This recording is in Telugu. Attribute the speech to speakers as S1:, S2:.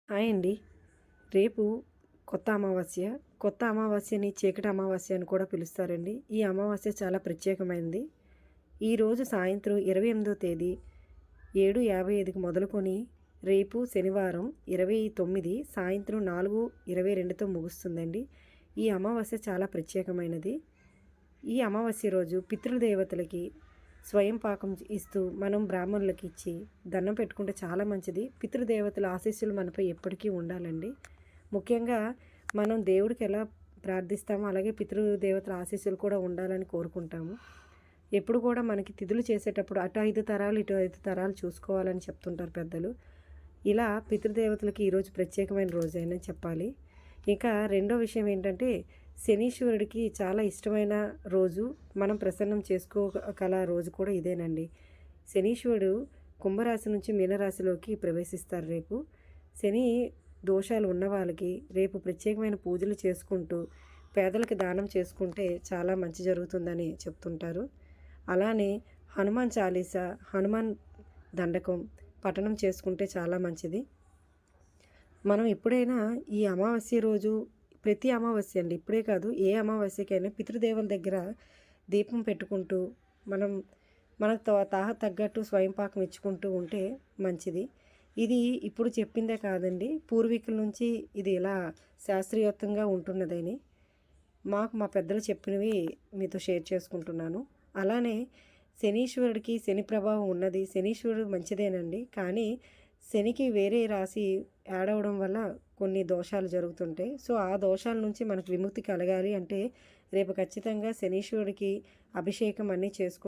S1: హాయ్ అండి. రేపు కొత్త అమావాస్య. కొత్త అమావాస్యని చీకటి అమావాస్య అని కూడా పిలుస్తారండి. ఈ అమావాస్య చాలా ప్రత్యేకమైనది. ఈరోజు సాయంత్రం 28వ తేదీ 7:55కి మొదలుకొని రేపు శనివారం 29 సాయంత్రం 4:22తో ముగుస్తుందండి. ఈ అమావాస్య చాలా ప్రత్యేకమైనది. ఈ అమావాస్య రోజు పితృదేవతలకి స్వయం పాకం ఇస్తూ మనం బ్రాహ్మణులకి ఇచ్చి దండం పెట్టుకుంటే చాలా మంచిది. పితృదేవతల ఆశీస్సులు మనపై ఎప్పటికీ ఉండాలండి. ముఖ్యంగా మనం దేవుడికి ఎలా ప్రార్థిస్తామో అలాగే పితృదేవతల ఆశీస్సులు కూడా ఉండాలని కోరుకుంటాము. ఎప్పుడు కూడా మనకి తిథులు చేసేటప్పుడు అటు 5 తరాలు ఇటు 5 తరాలు చూసుకోవాలని చెప్తుంటారు పెద్దలు. ఇలా పితృదేవతలకి ఈరోజు ప్రత్యేకమైన రోజైనా చెప్పాలి. ఇంకా రెండో విషయం ఏంటంటే శనీశ్వరుడికి చాలా ఇష్టమైన రోజు, మనం ప్రసన్నం చేసుకోగల రోజు కూడా ఇదేనండి. శనీశ్వరుడు కుంభరాశి నుంచి మీనరాశిలోకి ప్రవేశిస్తారు రేపు. శని దోషాలు ఉన్న వాళ్ళకి రేపు ప్రత్యేకమైన పూజలు చేసుకుంటూ పేదలకు దానం చేసుకుంటే చాలా మంచి జరుగుతుందని చెప్తుంటారు. అలానే హనుమాన్ చాలీసా, హనుమాన్ దండకం పఠనం చేసుకుంటే చాలా మంచిది. మనం ఎప్పుడైనా ఈ అమావాస్య రోజు ప్రతి అమావాస్య అండి, ఇప్పుడే కాదు ఏ అమావాస్యకైనా పితృదేవుల దగ్గర దీపం పెట్టుకుంటూ మనం మనకు తాహ తగ్గట్టు స్వయంపాకం ఇచ్చుకుంటూ ఉంటే మంచిది. ఇది ఇప్పుడు చెప్పిందే కాదండి, పూర్వీకుల నుంచి ఇది ఇలా శాస్త్రీయోక్తంగా ఉంటున్నదని మా పెద్దలు చెప్పినవి మీతో షేర్ చేసుకుంటున్నాను. అలానే శనీశ్వరుడికి శని ప్రభావం ఉన్నది. శనీశ్వరుడు మంచిదేనండి, కానీ శనికి వేరే రాశి యాడ్ అవ్వడం వల్ల కొన్ని దోషాలు జరుగుతుంటాయి. సో ఆ దోషాల నుంచి మనకు విముక్తి కలగాలి అంటే రేపు ఖచ్చితంగా శనీశ్వరుడికి అభిషేకం అన్నీ